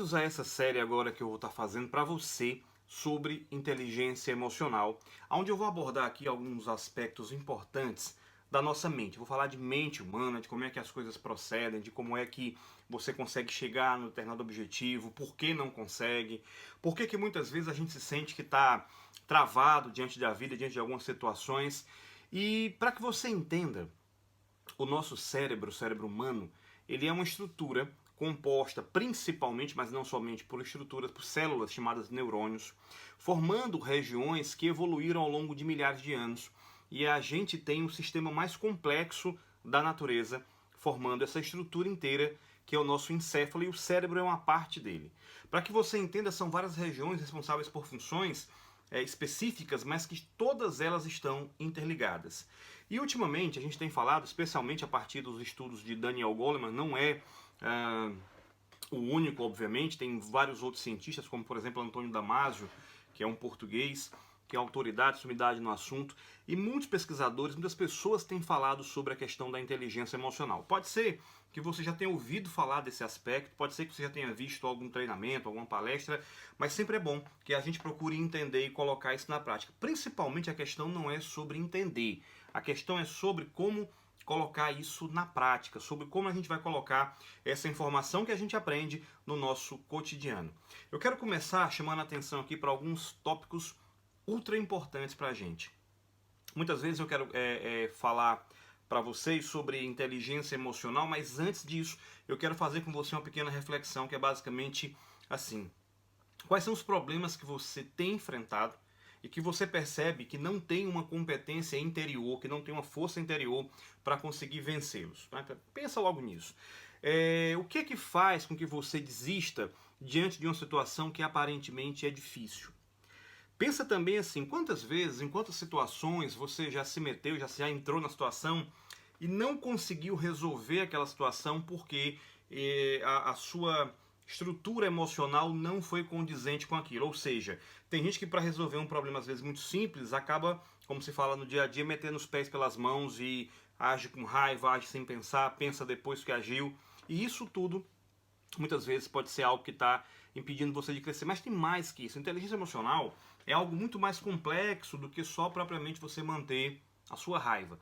Bem-vindos a essa série agora que eu vou estar fazendo para você sobre inteligência emocional, onde eu vou abordar aqui alguns aspectos importantes da nossa mente. Vou falar de mente humana, de como é que as coisas procedem, de como é que você consegue chegar no determinado objetivo, por que não consegue, por que muitas vezes a gente se sente que está travado diante da vida, diante de algumas situações. E para que você entenda, o nosso cérebro, o cérebro humano, ele é uma estrutura composta principalmente, mas não somente por estruturas, por células chamadas neurônios, formando regiões que evoluíram ao longo de milhares de anos. E a gente tem um sistema mais complexo da natureza, formando essa estrutura inteira, que é o nosso encéfalo, e o cérebro é uma parte dele. Para que você entenda, são várias regiões responsáveis por funções específicas, mas que todas elas estão interligadas. E ultimamente a gente tem falado, especialmente a partir dos estudos de Daniel Goleman, não é o único, obviamente, tem vários outros cientistas, como por exemplo Antônio Damasio, que é um português, que é autoridade, sumidade no assunto, e muitos pesquisadores, muitas pessoas têm falado sobre a questão da inteligência emocional. Pode ser que você já tenha ouvido falar desse aspecto, pode ser que você já tenha visto algum treinamento, alguma palestra, mas sempre é bom que a gente procure entender e colocar isso na prática. Principalmente a questão não é sobre entender, a questão é sobre como colocar isso na prática, sobre como a gente vai colocar essa informação que a gente aprende no nosso cotidiano. Eu quero começar chamando a atenção aqui para alguns tópicos ultra importantes para a gente. Muitas vezes eu quero falar para vocês sobre inteligência emocional, mas antes disso eu quero fazer com você uma pequena reflexão que é basicamente assim: quais são os problemas que você tem enfrentado e que você percebe que não tem uma competência interior, que não tem uma força interior para conseguir vencê-los? Pensa logo nisso. O que é que faz com que você desista diante de uma situação que aparentemente é difícil? Pensa também assim, quantas vezes, em quantas situações você já se meteu, já entrou na situação e não conseguiu resolver aquela situação porque a sua estrutura emocional não foi condizente com aquilo. Ou seja, tem gente que para resolver um problema às vezes muito simples acaba, como se fala no dia a dia, metendo os pés pelas mãos e age com raiva, age sem pensar, pensa depois que agiu. E isso tudo muitas vezes pode ser algo que está impedindo você de crescer, mas tem mais que isso. A inteligência emocional é algo muito mais complexo do que só propriamente você manter a sua raiva.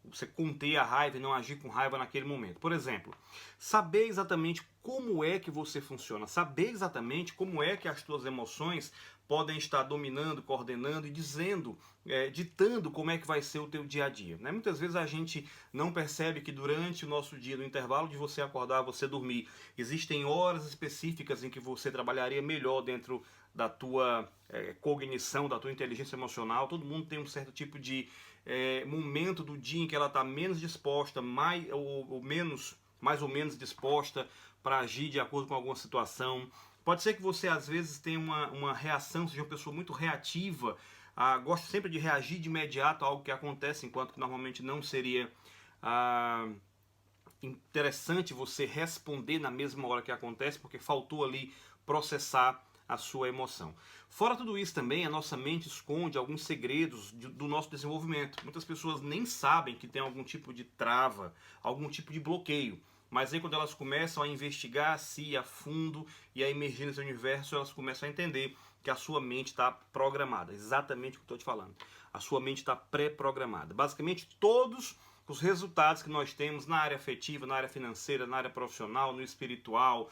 Você conter a raiva e não agir com raiva naquele momento. Por exemplo, saber exatamente como é que você funciona, saber exatamente como é que as suas emoções podem estar dominando, coordenando e ditando como é que vai ser o teu dia a dia. Né? Muitas vezes a gente não percebe que durante o nosso dia, no intervalo de você acordar, você dormir, existem horas específicas em que você trabalharia melhor dentro da tua cognição, da tua inteligência emocional. Todo mundo tem um certo tipo de momento do dia em que ela está menos disposta, mais ou menos disposta para agir de acordo com alguma situação. Pode ser que você às vezes tenha uma reação, seja uma pessoa muito reativa, gosta sempre de reagir de imediato a algo que acontece, enquanto que normalmente não seria interessante você responder na mesma hora que acontece, porque faltou ali processar a sua emoção. Fora tudo isso também, a nossa mente esconde alguns segredos do nosso desenvolvimento. Muitas pessoas nem sabem que tem algum tipo de trava, algum tipo de bloqueio. Mas aí quando elas começam a investigar se a fundo e a emergir nesse universo, elas começam a entender que a sua mente está programada. Exatamente o que eu estou te falando. A sua mente está pré-programada. Basicamente todos os resultados que nós temos na área afetiva, na área financeira, na área profissional, no espiritual,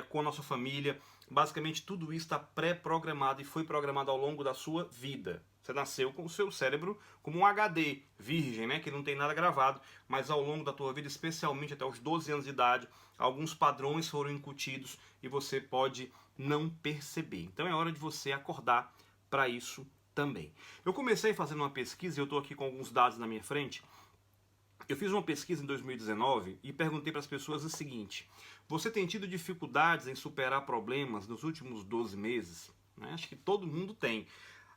com a nossa família, basicamente tudo isso está pré-programado e foi programado ao longo da sua vida. Você nasceu com o seu cérebro como um HD virgem, né, que não tem nada gravado, mas ao longo da tua vida, especialmente até os 12 anos de idade, alguns padrões foram incutidos e você pode não perceber. Então é hora de você acordar para isso também. Eu comecei fazendo uma pesquisa e eu estou aqui com alguns dados na minha frente. Eu fiz uma pesquisa em 2019 e perguntei para as pessoas o seguinte: você tem tido dificuldades em superar problemas nos últimos 12 meses? Né? Acho que todo mundo tem.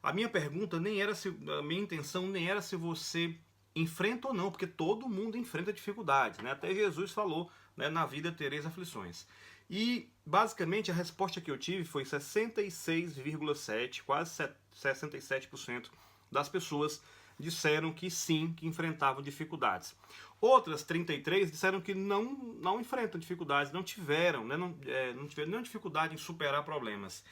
A minha pergunta nem era se, a minha intenção nem era se você enfrenta ou não, porque todo mundo enfrenta dificuldades, né? Até Jesus falou, né, na vida tereis aflições. E basicamente a resposta que eu tive foi 66,7, quase 67% das pessoas disseram que sim, que enfrentavam dificuldades. Outras 33 disseram que não enfrentam dificuldades, não tiveram, né, não tiveram nenhuma dificuldade em superar problemas.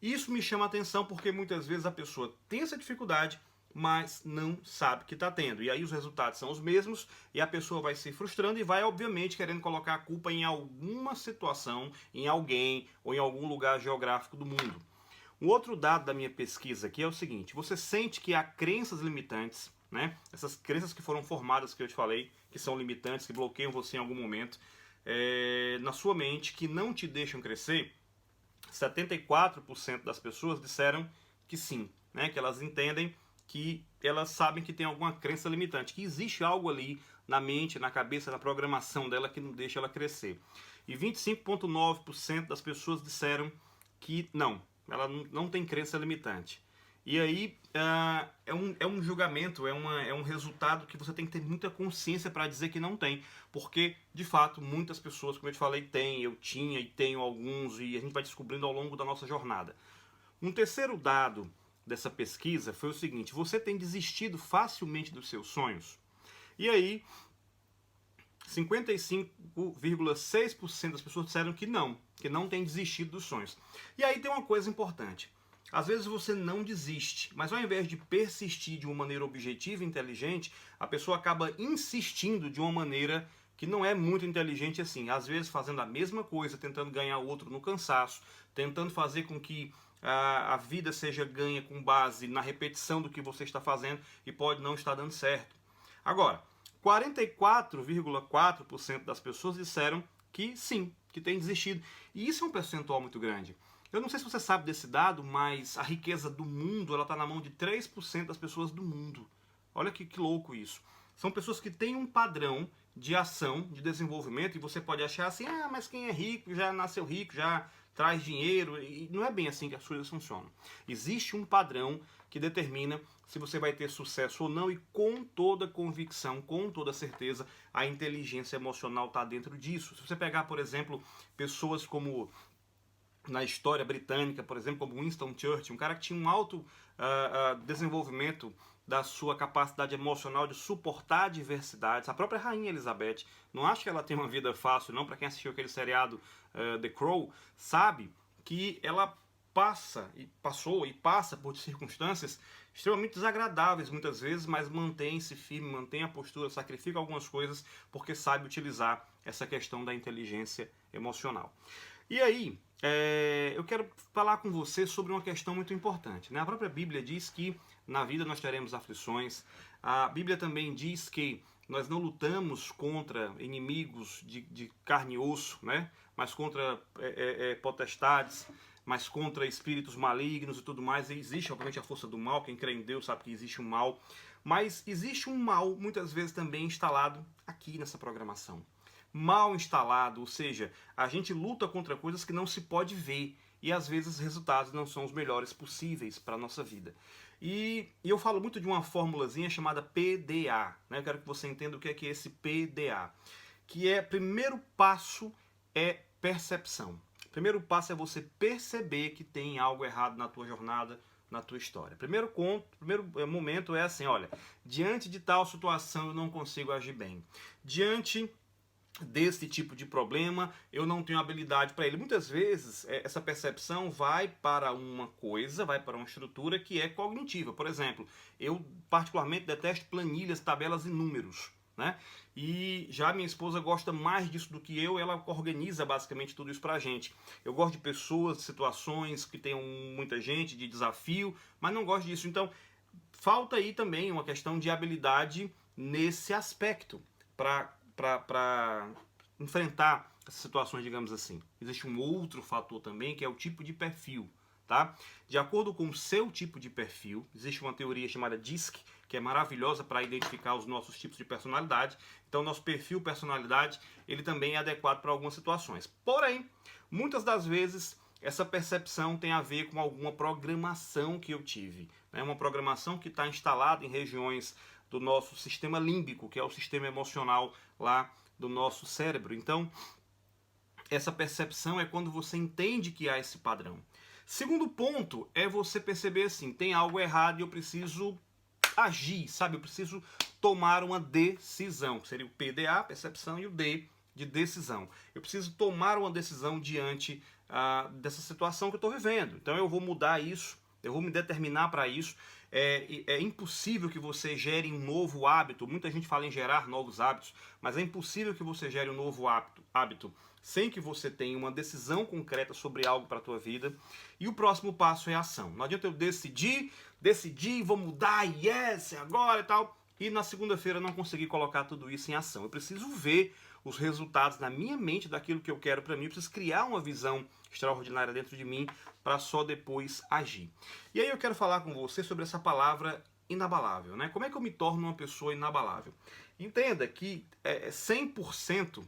Isso me chama a atenção porque muitas vezes a pessoa tem essa dificuldade, mas não sabe que está tendo. E aí os resultados são os mesmos e a pessoa vai se frustrando e vai, obviamente, querendo colocar a culpa em alguma situação, em alguém ou em algum lugar geográfico do mundo. Um outro dado da minha pesquisa aqui é o seguinte: você sente que há crenças limitantes, né? Essas crenças que foram formadas, que eu te falei, que são limitantes, que bloqueiam você em algum momento, na sua mente, que não te deixam crescer. 74% das pessoas disseram que sim, né? Que elas entendem, que elas sabem que tem alguma crença limitante, que existe algo ali na mente, na cabeça, na programação dela que não deixa ela crescer. E 25,9% das pessoas disseram que não, ela não tem crença limitante. E aí é um julgamento, é um resultado que você tem que ter muita consciência para dizer que não tem. Porque, de fato, muitas pessoas, como eu te falei, têm, eu tinha e tenho alguns, e a gente vai descobrindo ao longo da nossa jornada. Um terceiro dado dessa pesquisa foi o seguinte: você tem desistido facilmente dos seus sonhos? E aí, 55,6% das pessoas disseram que não tem desistido dos sonhos. E aí tem uma coisa importante. Às vezes você não desiste, mas ao invés de persistir de uma maneira objetiva e inteligente, a pessoa acaba insistindo de uma maneira que não é muito inteligente assim. Às vezes fazendo a mesma coisa, tentando ganhar o outro no cansaço, tentando fazer com que a vida seja ganha com base na repetição do que você está fazendo e pode não estar dando certo. Agora, 44,4% das pessoas disseram que sim, que tem desistido. E isso é um percentual muito grande. Eu não sei se você sabe desse dado, mas a riqueza do mundo ela está na mão de 3% das pessoas do mundo. Olha que louco isso. São pessoas que têm um padrão de ação, de desenvolvimento, e você pode achar assim, mas quem é rico já nasceu rico, já traz dinheiro, e não é bem assim que as coisas funcionam. Existe um padrão que determina se você vai ter sucesso ou não, e com toda convicção, com toda certeza, a inteligência emocional está dentro disso. Se você pegar, por exemplo, pessoas como na história britânica, por exemplo, como Winston Churchill, um cara que tinha um alto desenvolvimento da sua capacidade emocional de suportar adversidades. A própria Rainha Elizabeth, não acho que ela tem uma vida fácil, não. Para quem assistiu aquele seriado The Crown, sabe que ela passou e passa por circunstâncias extremamente desagradáveis muitas vezes, mas mantém-se firme, mantém a postura, sacrifica algumas coisas porque sabe utilizar essa questão da inteligência emocional. E aí, eu quero falar com você sobre uma questão muito importante, né? A própria Bíblia diz que na vida nós teremos aflições. A Bíblia também diz que nós não lutamos contra inimigos de carne e osso, né? Mas contra potestades, mas contra espíritos malignos e tudo mais. E existe, obviamente, a força do mal. Quem crê em Deus sabe que existe um mal. Mas existe um mal, muitas vezes, também instalado aqui nessa programação. Mal instalado, ou seja, a gente luta contra coisas que não se pode ver e às vezes os resultados não são os melhores possíveis para a nossa vida. E eu falo muito de uma formulazinha chamada PDA, né? Eu quero que você entenda o que é esse PDA, que é, primeiro passo é percepção. Primeiro passo é você perceber que tem algo errado na tua jornada, na tua história. Primeiro momento é assim, olha, diante de tal situação eu não consigo agir bem. Diante desse tipo de problema, eu não tenho habilidade para ele. Muitas vezes, essa percepção vai para uma coisa, vai para uma estrutura que é cognitiva. Por exemplo, eu particularmente detesto planilhas, tabelas e números, né? E já minha esposa gosta mais disso do que eu, ela organiza basicamente tudo isso pra gente. Eu gosto de pessoas, de situações que tenham muita gente, de desafio, mas não gosto disso. Então, falta aí também uma questão de habilidade nesse aspecto, para enfrentar essas situações, digamos assim. Existe um outro fator também, que é o tipo de perfil, tá? De acordo com o seu tipo de perfil, existe uma teoria chamada DISC, que é maravilhosa para identificar os nossos tipos de personalidade. Então, nosso perfil, personalidade, ele também é adequado para algumas situações. Porém, muitas das vezes, essa percepção tem a ver com alguma programação que eu tive, né? Uma programação que está instalada em regiões do nosso sistema límbico, que é o sistema emocional lá do nosso cérebro. Então, essa percepção é quando você entende que há esse padrão. Segundo ponto é você perceber assim, tem algo errado e eu preciso agir, sabe? Eu preciso tomar uma decisão, que seria o PDA, percepção, e o D de decisão. Eu preciso tomar uma decisão diante dessa situação que eu estou vivendo. Então eu vou mudar isso, eu vou me determinar para isso. É impossível que você gere um novo hábito. Muita gente fala em gerar novos hábitos, mas é impossível que você gere um novo hábito sem que você tenha uma decisão concreta sobre algo para a tua vida. E o próximo passo é a ação. Não adianta eu decidi, vou mudar, yes, agora e tal, e na segunda-feira não conseguir colocar tudo isso em ação. Eu preciso ver os resultados na minha mente daquilo que eu quero para mim. Eu preciso criar uma visão extraordinária dentro de mim para só depois agir. E aí eu quero falar com você sobre essa palavra inabalável, né? Como é que eu me torno uma pessoa inabalável? Entenda que 100%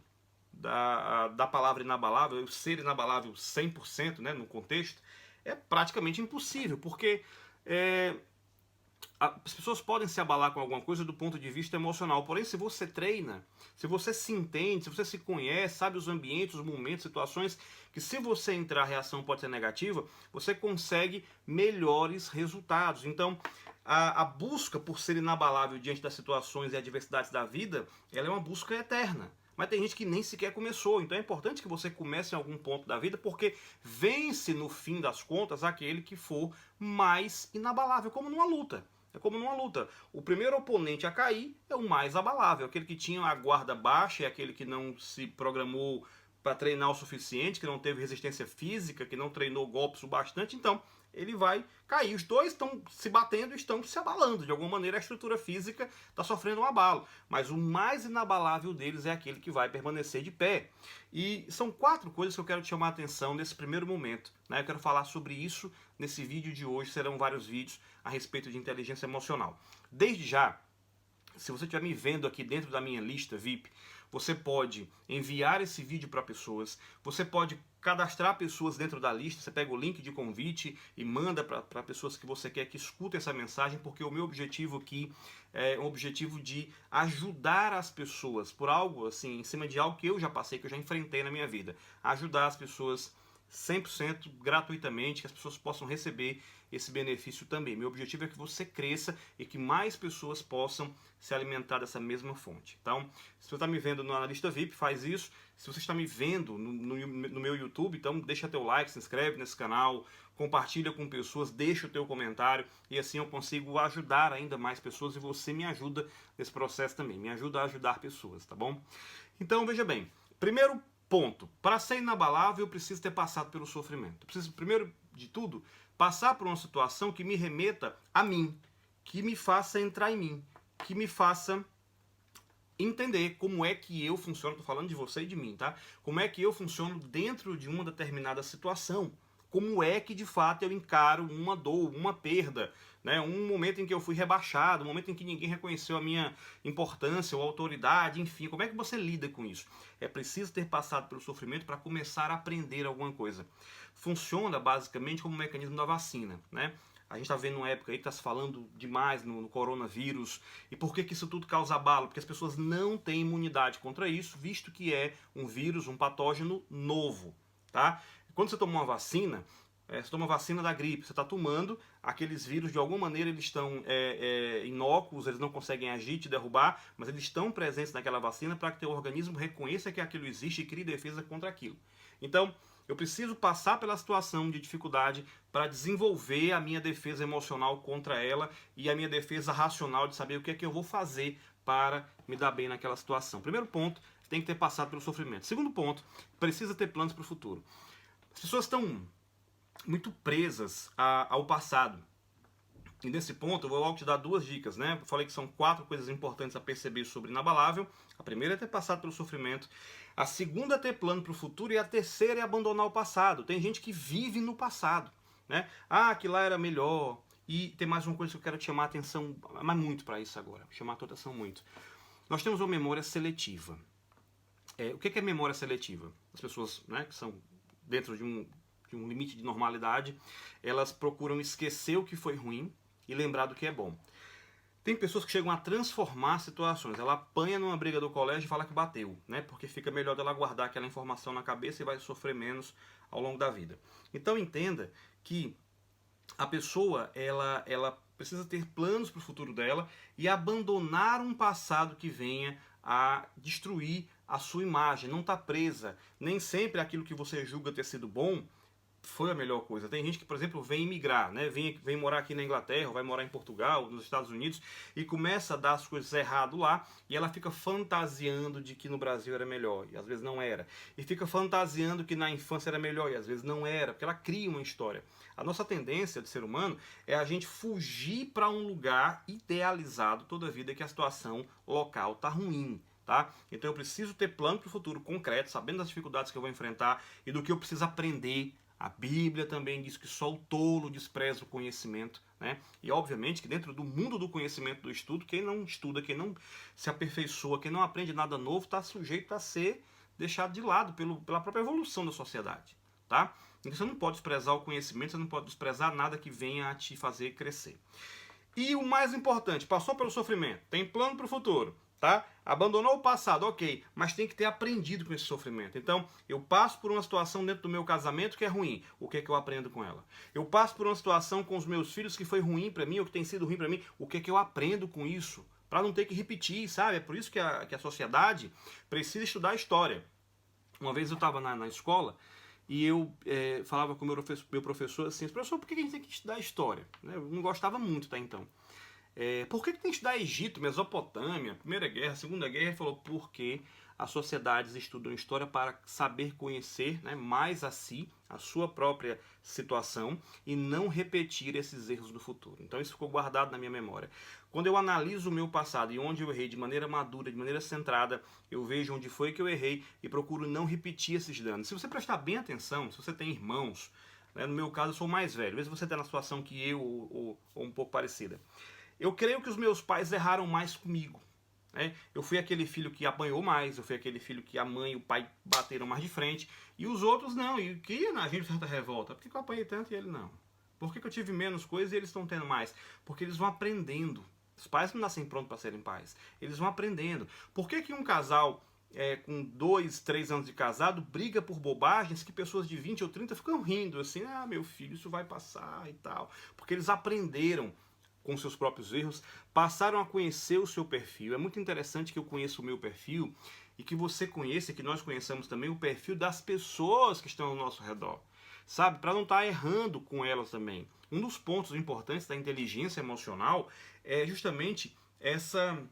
da palavra inabalável, ser inabalável 100%, né, no contexto, é praticamente impossível, porque as pessoas podem se abalar com alguma coisa do ponto de vista emocional, porém se você treina, se você se entende, se você se conhece, sabe os ambientes, os momentos, situações, que se você entrar a reação pode ser negativa, você consegue melhores resultados. Então, a busca por ser inabalável diante das situações e adversidades da vida, ela é uma busca eterna. Mas tem gente que nem sequer começou, então é importante que você comece em algum ponto da vida, porque vence no fim das contas aquele que for mais inabalável, como numa luta. É como numa luta. O primeiro oponente a cair é o mais abalável, aquele que tinha a guarda baixa, é aquele que não se programou para treinar o suficiente, que não teve resistência física, que não treinou golpes o bastante, então ele vai cair. Os dois estão se batendo e estão se abalando. De alguma maneira a estrutura física está sofrendo um abalo. Mas o mais inabalável deles é aquele que vai permanecer de pé. E são 4 coisas que eu quero te chamar a atenção nesse primeiro momento, né? Eu quero falar sobre isso nesse vídeo de hoje. Serão vários vídeos a respeito de inteligência emocional. Desde já, se você estiver me vendo aqui dentro da minha lista VIP, você pode enviar esse vídeo para pessoas, você pode cadastrar pessoas dentro da lista, você pega o link de convite e manda para pessoas que você quer que escutem essa mensagem, porque o meu objetivo aqui é um objetivo de ajudar as pessoas por algo assim, em cima de algo que eu já passei, que eu já enfrentei na minha vida. Ajudar as pessoas 100% gratuitamente, que as pessoas possam receber esse benefício também. Meu objetivo é que você cresça e que mais pessoas possam se alimentar dessa mesma fonte. Então, se você está me vendo na lista VIP, faz isso. Se você está me vendo no meu YouTube, então deixa teu like, se inscreve nesse canal, compartilha com pessoas, deixa o teu comentário e assim eu consigo ajudar ainda mais pessoas e você me ajuda nesse processo também. Me ajuda a ajudar pessoas, tá bom? Então, veja bem. Primeiro ponto. Para ser inabalável, eu preciso ter passado pelo sofrimento. Eu preciso, primeiro de tudo, passar por uma situação que me remeta a mim, que me faça entrar em mim, que me faça entender como é que eu funciono, estou falando de você e de mim, tá? Como é que eu funciono dentro de uma determinada situação. Como é que de fato eu encaro uma dor, uma perda, né? Um momento em que eu fui rebaixado, um momento em que ninguém reconheceu a minha importância ou autoridade, enfim, como é que você lida com isso? É preciso ter passado pelo sofrimento para começar a aprender alguma coisa. Funciona basicamente como um mecanismo da vacina, né? A gente está vendo uma época aí que está se falando demais no coronavírus. E por que isso tudo causa abalo? Porque as pessoas não têm imunidade contra isso, visto que é um vírus, um patógeno novo, tá? Quando você toma uma vacina, você toma a vacina da gripe, você está tomando, aqueles vírus de alguma maneira eles estão inócuos, eles não conseguem agir, te derrubar, mas eles estão presentes naquela vacina para que teu organismo reconheça que aquilo existe e crie defesa contra aquilo. Então, eu preciso passar pela situação de dificuldade para desenvolver a minha defesa emocional contra ela e a minha defesa racional de saber o que é que eu vou fazer para me dar bem naquela situação. Primeiro ponto, tem que ter passado pelo sofrimento. Segundo ponto, precisa ter planos para o futuro. As pessoas estão muito presas ao passado. E nesse ponto eu vou logo te dar 2 dicas, né? Eu falei que são 4 coisas importantes a perceber sobre inabalável. A primeira é ter passado pelo sofrimento. A segunda é ter plano para o futuro. E a terceira é abandonar o passado. Tem gente que vive no passado, né? Ah, que lá era melhor. E tem mais uma coisa que eu quero te chamar a atenção, mas muito para isso agora. Chamar a tua atenção muito. Nós temos uma memória seletiva. O que é memória seletiva? As pessoas, né, que são dentro de um limite de normalidade, elas procuram esquecer o que foi ruim e lembrar do que é bom. Tem pessoas que chegam a transformar situações. Ela apanha numa briga do colégio e fala que bateu, né? Porque fica melhor dela guardar aquela informação na cabeça e vai sofrer menos ao longo da vida. Então entenda que a pessoa ela precisa ter planos para o futuro dela e abandonar um passado que venha a destruir a sua imagem, não está presa. Nem sempre aquilo que você julga ter sido bom foi a melhor coisa. Tem gente que, por exemplo, vem imigrar, né? vem morar aqui na Inglaterra, ou vai morar em Portugal, nos Estados Unidos, e começa a dar as coisas errado lá, e ela fica fantasiando de que no Brasil era melhor, e às vezes não era. E fica fantasiando que na infância era melhor, e às vezes não era, porque ela cria uma história. A nossa tendência de ser humano é a gente fugir para um lugar idealizado toda a vida que a situação local tá ruim. Tá? Então eu preciso ter plano para o futuro concreto, sabendo das dificuldades que eu vou enfrentar e do que eu preciso aprender. A Bíblia também diz que só o tolo despreza o conhecimento, né? E obviamente que dentro do mundo do conhecimento, do estudo, quem não estuda, quem não se aperfeiçoa, quem não aprende nada novo, está sujeito a ser deixado de lado pela própria evolução da sociedade, tá? Então você não pode desprezar o conhecimento, você não pode desprezar nada que venha a te fazer crescer. E o mais importante, passou pelo sofrimento, tem plano para o futuro, tá? Abandonou o passado, ok, mas tem que ter aprendido com esse sofrimento. Então, eu passo por uma situação dentro do meu casamento que é ruim, o que é que eu aprendo com ela? Eu passo por uma situação com os meus filhos que foi ruim para mim, ou que tem sido ruim para mim, o que é que eu aprendo com isso? Para não ter que repetir, sabe? É por isso que a sociedade precisa estudar a história. Uma vez eu estava na escola e eu falava com o meu professor assim, professor, por que a gente tem que estudar história? Eu não gostava muito até então. Por que tem que estudar Egito, Mesopotâmia, Primeira Guerra, Segunda Guerra? Ele falou, porque as sociedades estudam história para saber conhecer, né, mais a si, a sua própria situação e não repetir esses erros do futuro. Então isso ficou guardado na minha memória. Quando eu analiso o meu passado e onde eu errei de maneira madura, de maneira centrada, eu vejo onde foi que eu errei e procuro não repetir esses danos. Se você prestar bem atenção, se você tem irmãos, né, no meu caso eu sou mais velho, às vezes você está na situação que eu ou um pouco parecida. Eu creio que os meus pais erraram mais comigo. Né? Eu fui aquele filho que apanhou mais, eu fui aquele filho que a mãe e o pai bateram mais de frente, e os outros não, e que ia na gente certa revolta. Por que eu apanhei tanto e ele não? Por que eu tive menos coisas e eles estão tendo mais? Porque eles vão aprendendo. Os pais não nascem prontos para serem pais. Eles vão aprendendo. Por que um casal com 2, 3 anos de casado briga por bobagens que pessoas de 20 ou 30 ficam rindo, assim, meu filho, isso vai passar e tal. Porque eles aprenderam com seus próprios erros, passaram a conhecer o seu perfil. É muito interessante que eu conheça o meu perfil e que você conheça, que nós conheçamos também o perfil das pessoas que estão ao nosso redor. Sabe? Para não estar errando com elas também. Um dos pontos importantes da inteligência emocional é justamente essa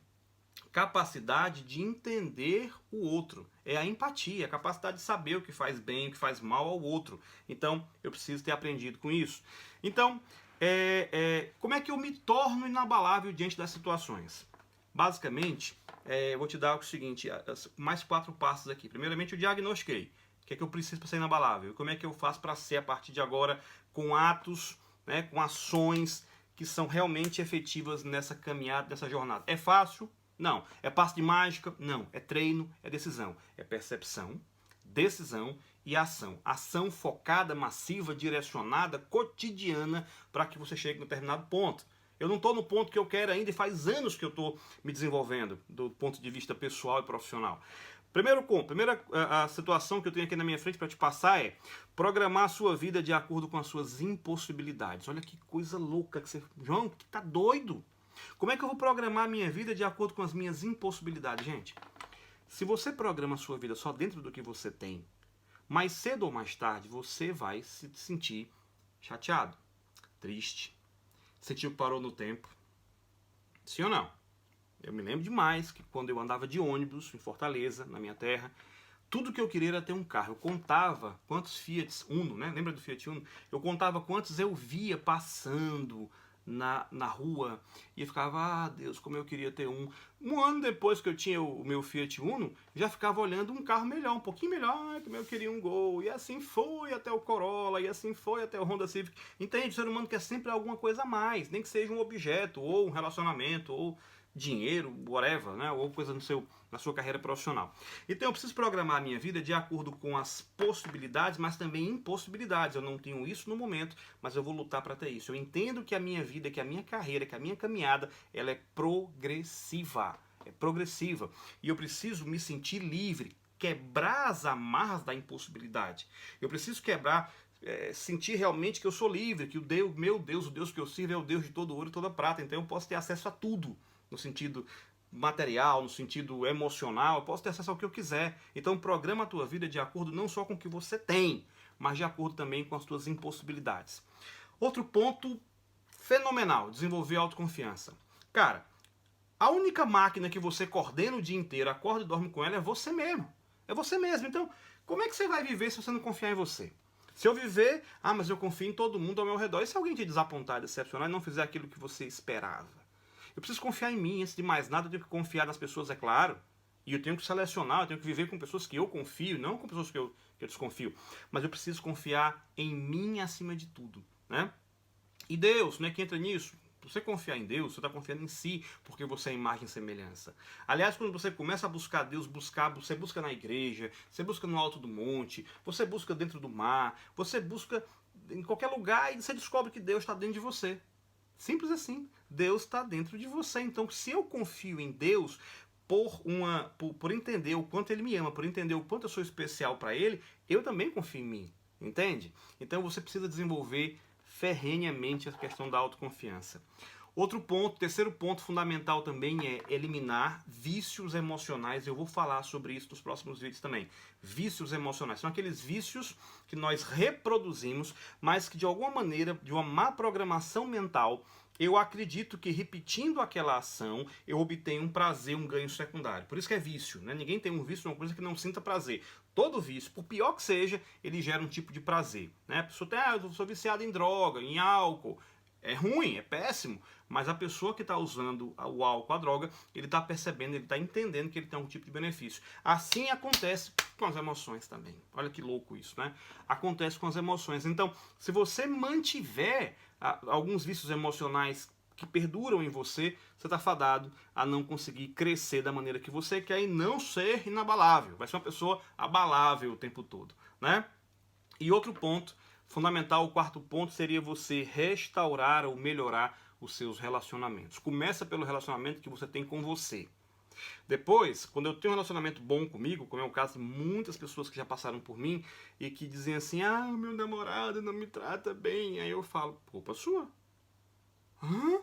capacidade de entender o outro. É a empatia, a capacidade de saber o que faz bem, o que faz mal ao outro. Então, eu preciso ter aprendido com isso. Então, como é que eu me torno inabalável diante das situações? Basicamente, eu vou te dar o seguinte, mais 4 passos aqui. Primeiramente, eu diagnostiquei. O que é que eu preciso para ser inabalável? Como é que eu faço para ser, a partir de agora, com atos, né, com ações que são realmente efetivas nessa caminhada, nessa jornada? É fácil? Não. É passe de mágica? Não. É treino, é decisão. É percepção, decisão e ação. Ação focada, massiva, direcionada, cotidiana, para que você chegue a um determinado ponto. Eu não estou no ponto que eu quero ainda e faz anos que eu estou me desenvolvendo do ponto de vista pessoal e profissional. Primeira a situação que eu tenho aqui na minha frente para te passar é programar a sua vida de acordo com as suas impossibilidades. Olha que coisa louca que você... João, tu tá doido? Como é que eu vou programar a minha vida de acordo com as minhas impossibilidades, gente? Se você programa a sua vida só dentro do que você tem, mais cedo ou mais tarde você vai se sentir chateado, triste, sentir que parou no tempo. Sim ou não? Eu me lembro demais que quando eu andava de ônibus em Fortaleza, na minha terra, tudo que eu queria era ter um carro. Eu contava quantos Fiat Uno, né? Lembra do Fiat Uno? Eu contava quantos eu via passando na rua e eu ficava, Deus, como eu queria ter um. Um ano depois que eu tinha o meu Fiat Uno, já ficava olhando um carro melhor, um pouquinho melhor, como eu queria um Gol. E assim foi até o Corolla, e assim foi até o Honda Civic. Entende? O ser humano quer sempre alguma coisa a mais, nem que seja um objeto, ou um relacionamento, ou dinheiro, whatever, né? Ou coisa na sua carreira profissional. Então eu preciso programar a minha vida de acordo com as possibilidades, mas também impossibilidades. Eu não tenho isso no momento, mas eu vou lutar para ter isso. Eu entendo que a minha vida, que a minha carreira, que a minha caminhada, ela é progressiva. É progressiva. E eu preciso me sentir livre, quebrar as amarras da impossibilidade. Eu preciso quebrar sentir realmente que eu sou livre, que meu Deus, o Deus que eu sirvo é o Deus de todo ouro e toda prata, então eu posso ter acesso a tudo, no sentido material, no sentido emocional, eu posso ter acesso ao que eu quiser. Então programa a tua vida de acordo não só com o que você tem, mas de acordo também com as tuas impossibilidades. Outro ponto fenomenal, desenvolver autoconfiança. Cara, a única máquina que você coordena o dia inteiro, acorda e dorme com ela, é você mesmo. É você mesmo. Então, como é que você vai viver se você não confiar em você? Se eu viver, mas eu confio em todo mundo ao meu redor. E se alguém te desapontar, decepcionar e não fizer aquilo que você esperava? Eu preciso confiar em mim. Antes de mais nada, eu tenho que confiar nas pessoas, é claro. E eu tenho que selecionar, eu tenho que viver com pessoas que eu confio, não com pessoas que eu desconfio. Mas eu preciso confiar em mim acima de tudo, né? E Deus, né, que entra nisso? Você confiar em Deus, você está confiando em si, porque você é imagem e semelhança. Aliás, quando você começa a buscar Deus, você busca na igreja, você busca no alto do monte, você busca dentro do mar, você busca em qualquer lugar e você descobre que Deus está dentro de você. Simples assim. Deus está dentro de você. Então, se eu confio em Deus, por entender o quanto Ele me ama, por entender o quanto eu sou especial para Ele, eu também confio em mim. Entende? Então, você precisa desenvolver ferrenhamente a questão da autoconfiança. Outro ponto, terceiro ponto fundamental também é eliminar vícios emocionais. Eu vou falar sobre isso nos próximos vídeos também. Vícios emocionais são aqueles vícios que nós reproduzimos, mas que de alguma maneira, de uma má programação mental, eu acredito que repetindo aquela ação, eu obtenho um prazer, um ganho secundário. Por isso que é vício, né? Ninguém tem um vício, uma coisa que não sinta prazer. Todo vício, por pior que seja, ele gera um tipo de prazer, né? A pessoa tem, eu sou viciado em droga, em álcool. É ruim, é péssimo, mas a pessoa que está usando o álcool, a droga, ele está percebendo, ele está entendendo que ele tem um tipo de benefício. Assim acontece com as emoções também. Olha que louco isso, né? Acontece com as emoções. Então, se você mantiver alguns vícios emocionais que perduram em você, você está fadado a não conseguir crescer da maneira que você quer e não ser inabalável. Vai ser uma pessoa abalável o tempo todo, né? E outro ponto fundamental, o quarto ponto, seria você restaurar ou melhorar os seus relacionamentos. Começa pelo relacionamento que você tem com você. Depois, quando eu tenho um relacionamento bom comigo, como é o caso de muitas pessoas que já passaram por mim e que dizem assim, meu namorado não me trata bem, aí eu falo, culpa sua. Hã?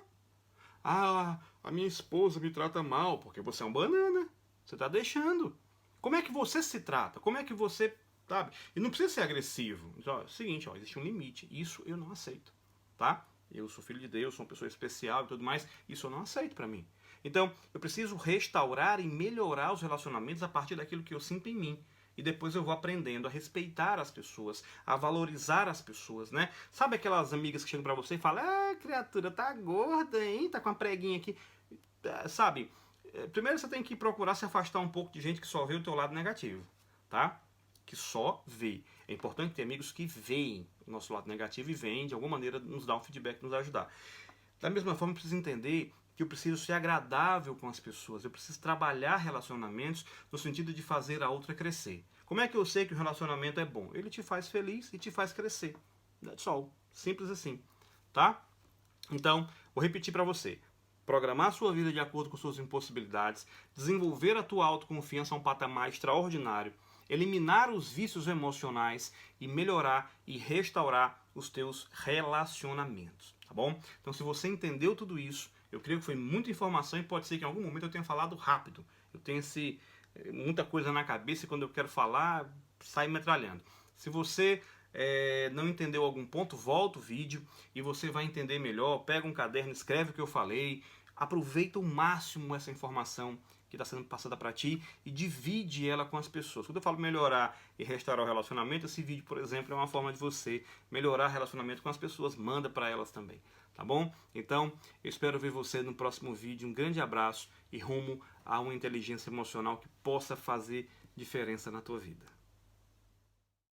A minha esposa me trata mal, porque você é um banana. Você está deixando. Como é que você se trata? Como é que você... Sabe? E não precisa ser agressivo. Então, é o seguinte, existe um limite. Isso eu não aceito, tá? Eu sou filho de Deus, sou uma pessoa especial e tudo mais. Isso eu não aceito pra mim. Então, eu preciso restaurar e melhorar os relacionamentos a partir daquilo que eu sinto em mim. E depois eu vou aprendendo a respeitar as pessoas, a valorizar as pessoas, né? Sabe aquelas amigas que chegam pra você e falam, criatura, tá gorda, hein? Tá com uma preguinha aqui. Sabe? Primeiro você tem que procurar se afastar um pouco de gente que só vê o teu lado negativo, tá? Que só vê. É importante ter amigos que veem o nosso lado negativo e veem, de alguma maneira, nos dar um feedback, nos ajudar. Da mesma forma, eu preciso entender que eu preciso ser agradável com as pessoas. Eu preciso trabalhar relacionamentos no sentido de fazer a outra crescer. Como é que eu sei que o relacionamento é bom? Ele te faz feliz e te faz crescer. That's all. Simples assim. Tá? Então, vou repetir para você. Programar a sua vida de acordo com suas impossibilidades, desenvolver a tua autoconfiança a um patamar extraordinário, eliminar os vícios emocionais e melhorar e restaurar os teus relacionamentos, tá bom? Então, se você entendeu tudo isso, eu creio que foi muita informação e pode ser que em algum momento eu tenha falado rápido. Eu tenho muita coisa na cabeça e quando eu quero falar, sai metralhando. Se você não entendeu algum ponto, volta o vídeo e você vai entender melhor. Pega um caderno, escreve o que eu falei, aproveita o máximo essa informação que está sendo passada para ti e divide ela com as pessoas. Quando eu falo melhorar e restaurar o relacionamento, esse vídeo, por exemplo, é uma forma de você melhorar o relacionamento com as pessoas. Manda para elas também, tá bom? Então, eu espero ver você no próximo vídeo. Um grande abraço e rumo a uma inteligência emocional que possa fazer diferença na tua vida.